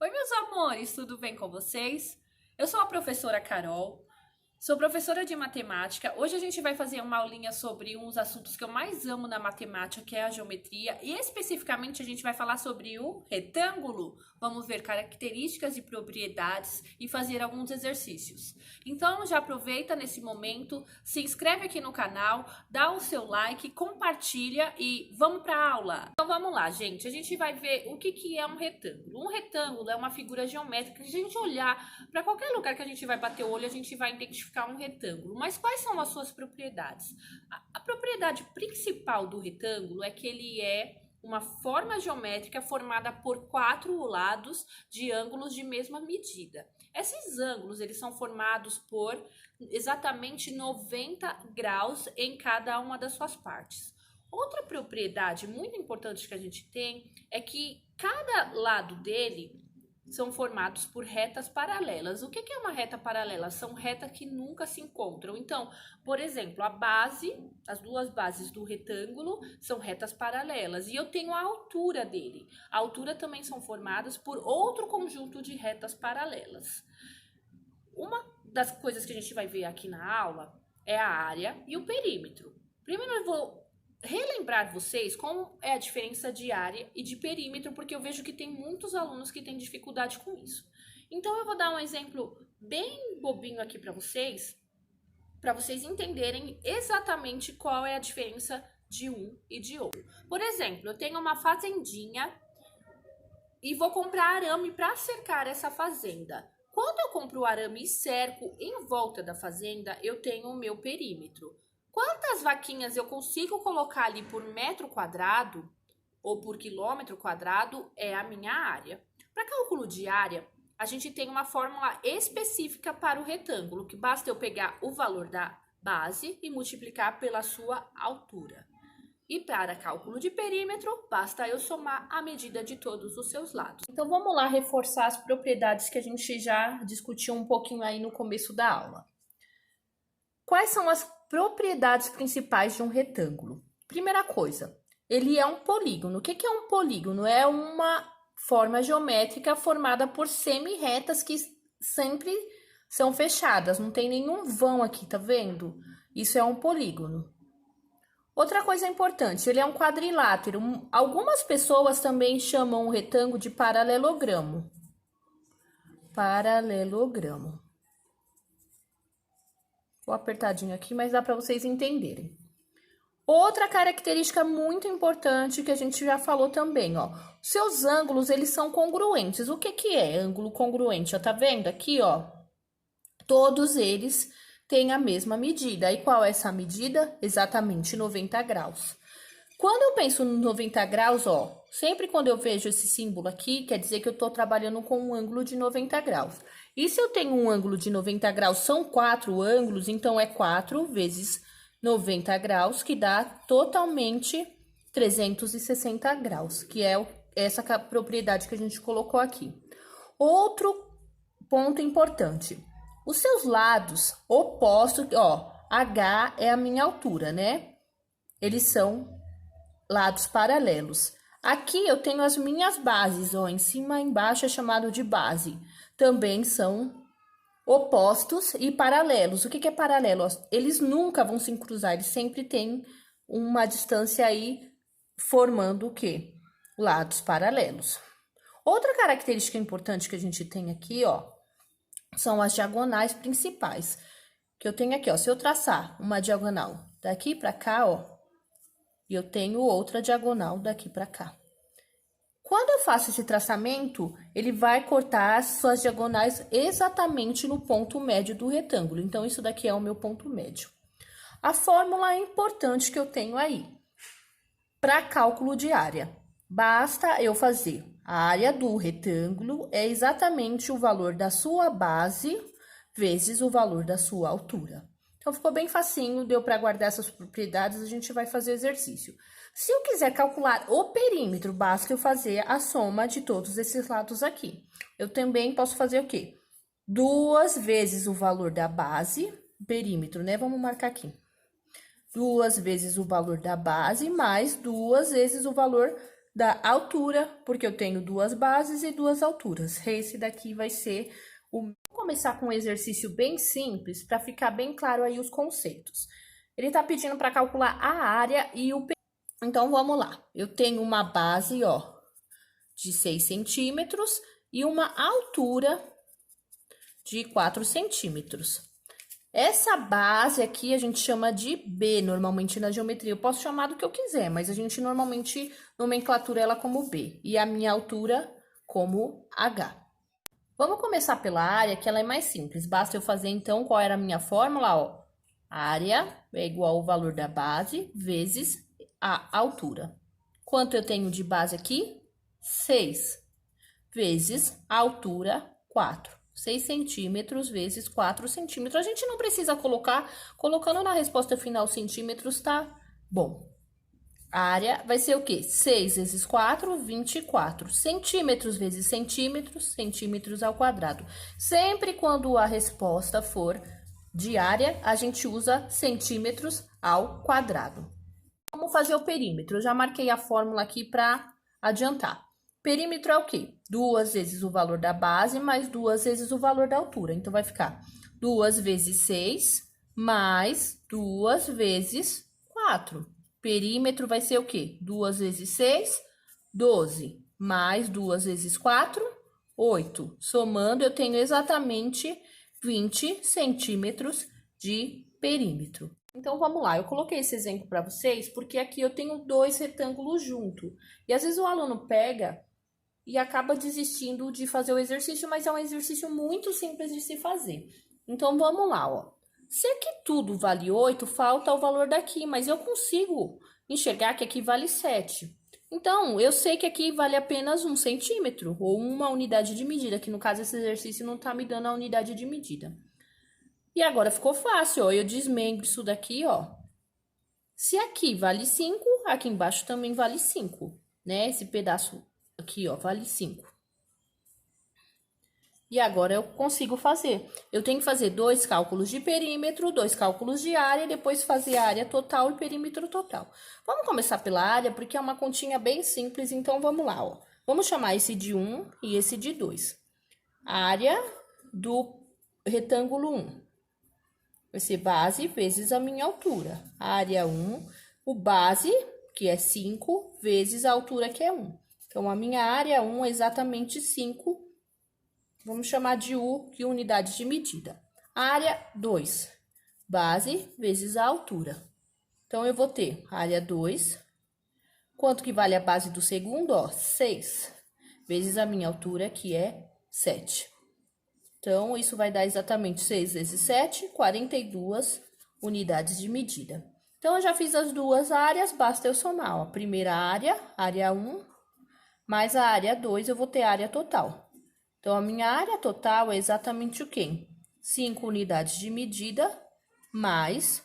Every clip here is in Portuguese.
Oi, meus amores, tudo bem com vocês? Eu sou a professora Carol, sou professora de matemática. Hoje a gente vai fazer uma aulinha sobre uns assuntos que eu mais amo na matemática, que é a geometria, e especificamente a gente vai falar sobre o retângulo. Vamos ver características e propriedades e fazer alguns exercícios. Então já aproveita nesse momento, se inscreve aqui no canal, dá o seu like, compartilha e vamos para a aula. Então vamos lá, gente. A gente vai ver o que é um retângulo. Um retângulo é uma figura geométrica que a gente olhar para qualquer lugar que a gente vai bater o olho, a gente vai identificar um retângulo. Mas quais são as suas propriedades? A propriedade principal do retângulo é que ele é uma forma geométrica formada por 4 lados de ângulos de mesma medida. Esses ângulos, eles são formados por exatamente 90 graus em cada uma das suas partes. Outra propriedade muito importante que a gente tem é que cada lado dele são formados por retas paralelas. O que é uma reta paralela? São retas que nunca se encontram. Então, por exemplo, as duas bases do retângulo são retas paralelas. E eu tenho a altura dele. A altura também são formadas por outro conjunto de retas paralelas. Uma das coisas que a gente vai ver aqui na aula é a área e o perímetro. Primeiro eu vou relembrar vocês como é a diferença de área e de perímetro, porque eu vejo que tem muitos alunos que têm dificuldade com isso. Então eu vou dar um exemplo bem bobinho aqui para vocês entenderem exatamente qual é a diferença de um e de outro. Por exemplo, eu tenho uma fazendinha e vou comprar arame para cercar essa fazenda. Quando eu compro o arame e cerco em volta da fazenda, eu tenho o meu perímetro. Quantas vaquinhas eu consigo colocar ali por metro quadrado ou por quilômetro quadrado é a minha área. Para cálculo de área, a gente tem uma fórmula específica para o retângulo, que basta eu pegar o valor da base e multiplicar pela sua altura. E para cálculo de perímetro, basta eu somar a medida de todos os seus lados. Então vamos lá reforçar as propriedades que a gente já discutiu um pouquinho aí no começo da aula. Quais são as propriedades principais de um retângulo? Primeira coisa, ele é um polígono. O que é um polígono? É uma forma geométrica formada por semi-retas que sempre são fechadas. Não tem nenhum vão aqui, tá vendo? Isso é um polígono. Outra coisa importante, ele é um quadrilátero. Algumas pessoas também chamam o retângulo de paralelogramo. Paralelogramo. Vou apertadinho aqui, mas dá para vocês entenderem. Outra característica muito importante que a gente já falou também, ó. Seus ângulos, eles são congruentes. O que é ângulo congruente? Ó, tá vendo aqui, ó? Todos eles têm a mesma medida. E qual é essa medida? Exatamente 90 graus. Quando eu penso no 90 graus, ó, sempre quando eu vejo esse símbolo aqui, quer dizer que eu estou trabalhando com um ângulo de 90 graus. E se eu tenho um ângulo de 90 graus, são 4 ângulos, então é 4 vezes 90 graus, que dá totalmente 360 graus, que é essa propriedade que a gente colocou aqui. Outro ponto importante, os seus lados opostos, ó, H é a minha altura, né? Eles são lados paralelos. Aqui eu tenho as minhas bases, ó, em cima e embaixo é chamado de base. Também são opostos e paralelos. O que é paralelo? Eles nunca vão se cruzar, eles sempre têm uma distância aí formando o quê? Lados paralelos. Outra característica importante que a gente tem aqui, ó, são as diagonais principais. Que eu tenho aqui, ó, se eu traçar uma diagonal daqui para cá, ó, e eu tenho outra diagonal daqui para cá. Quando eu faço esse traçamento, ele vai cortar as suas diagonais exatamente no ponto médio do retângulo. Então, isso daqui é o meu ponto médio. A fórmula importante que eu tenho aí, para cálculo de área. Basta eu fazer a área do retângulo é exatamente o valor da sua base vezes o valor da sua altura. Então, ficou bem facinho, deu para guardar essas propriedades, a gente vai fazer exercício. Se eu quiser calcular o perímetro, basta eu fazer a soma de todos esses lados aqui. Eu também posso fazer o quê? 2 vezes o valor da base, perímetro, né? Vamos marcar aqui. 2 vezes o valor da base, mais 2 vezes o valor da altura, porque eu tenho duas bases e duas alturas. Esse daqui vai ser o... Vou começar com um exercício bem simples, para ficar bem claro aí os conceitos. Ele está pedindo para calcular a área e o... Então, vamos lá. Eu tenho uma base, ó, de 6 centímetros e uma altura de 4 centímetros. Essa base aqui a gente chama de B, normalmente na geometria. Eu posso chamar do que eu quiser, mas a gente normalmente nomenclatura ela como B. E a minha altura como H. Vamos começar pela área, que ela é mais simples. Basta eu fazer, então, qual era a minha fórmula, ó. Área é igual ao valor da base vezes a altura. Quanto eu tenho de base aqui? 6 vezes a altura, 4. 6 centímetros vezes 4 centímetros. A gente não precisa colocar, colocando na resposta final centímetros, tá bom. A área vai ser o quê? 6 vezes 4, 24. Centímetros vezes centímetros, centímetros ao quadrado. Sempre quando a resposta for de área, a gente usa centímetros ao quadrado. Vamos fazer o perímetro. Eu já marquei a fórmula aqui para adiantar. Perímetro é o quê? 2 vezes o valor da base mais 2 vezes o valor da altura. Então, vai ficar 2 vezes 6 mais 2 vezes 4. Perímetro vai ser o quê? 2 vezes 6, 12. Mais 2 vezes 4, 8. Somando, eu tenho exatamente 20 centímetros de perímetro. Então, vamos lá. Eu coloquei esse exemplo para vocês porque aqui eu tenho dois retângulos junto. E às vezes o aluno pega e acaba desistindo de fazer o exercício, mas é um exercício muito simples de se fazer. Então, vamos lá, ó. Se aqui tudo vale 8, falta o valor daqui, mas eu consigo enxergar que aqui vale 7. Então, eu sei que aqui vale apenas 1 centímetro, ou uma unidade de medida, que no caso esse exercício não tá me dando a unidade de medida. E agora ficou fácil, ó, eu desmembro isso daqui, ó. Se aqui vale 5, aqui embaixo também vale 5, né? Esse pedaço aqui, ó, vale 5. E agora eu consigo fazer. Eu tenho que fazer 2 cálculos de perímetro, 2 cálculos de área, e depois fazer a área total e perímetro total. Vamos começar pela área, porque é uma continha bem simples, então vamos lá, ó. Vamos chamar esse de 1 e esse de 2. Área do retângulo 1. Vai ser base vezes a minha altura. Área 1, o base, que é 5, vezes a altura, que é 1. Então, a minha área 1 é exatamente 5. Vamos chamar de U, que é unidade de medida. Área 2, base vezes a altura. Então, eu vou ter área 2. Quanto que vale a base do segundo? Ó, 6, vezes a minha altura, que é 7. Então, isso vai dar exatamente 6 vezes 7, 42 unidades de medida. Então, eu já fiz as duas áreas, basta eu somar, ó. Primeira área, área 1, mais a área 2, eu vou ter área total. Então, a minha área total é exatamente o quê? 5 unidades de medida, mais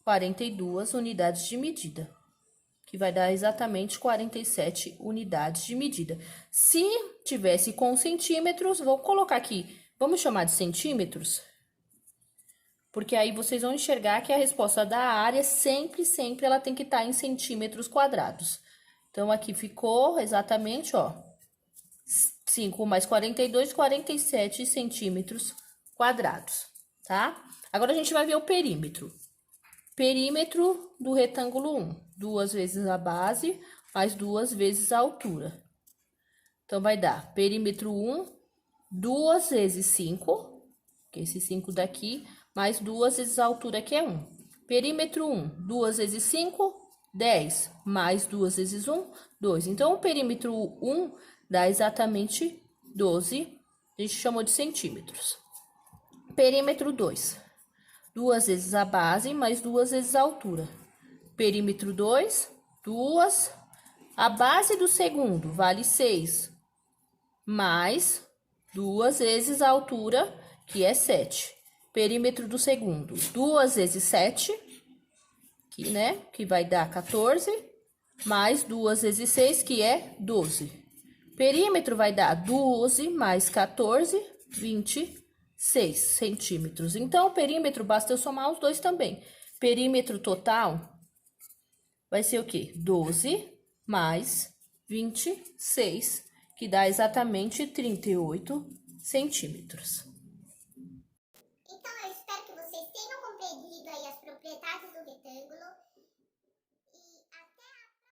42 unidades de medida, que vai dar exatamente 47 unidades de medida. Se tivesse com centímetros, vou colocar aqui, vamos chamar de centímetros, porque aí vocês vão enxergar que a resposta da área sempre ela tem que estar em centímetros quadrados. Então, aqui ficou exatamente, ó, 5 mais 42, 47 centímetros quadrados, tá? Agora, a gente vai ver o perímetro. Perímetro do retângulo 1, 2 vezes a base, mais 2 vezes a altura. Então, vai dar perímetro 1, 2 vezes 5, que é esse 5 daqui, mais 2 vezes a altura, que é 1. Perímetro 1, 2 vezes 5, 10, mais 2 vezes 1, 2. Então, o perímetro 1 dá exatamente 12, a gente chamou de centímetros. Perímetro 2, 2 vezes a base, mais 2 vezes a altura. Perímetro 2, 2. A base do segundo vale 6, mais 2 vezes a altura, que é 7. Perímetro do segundo, 2 vezes 7, que, né, que vai dar 14, mais 2 vezes 6, que é 12. Perímetro vai dar 12 mais 14, 26 centímetros. Então, o perímetro, basta eu somar os dois também. Perímetro total vai ser o quê? 12 mais 26, que dá exatamente 38 centímetros. Então, eu espero que vocês tenham compreendido aí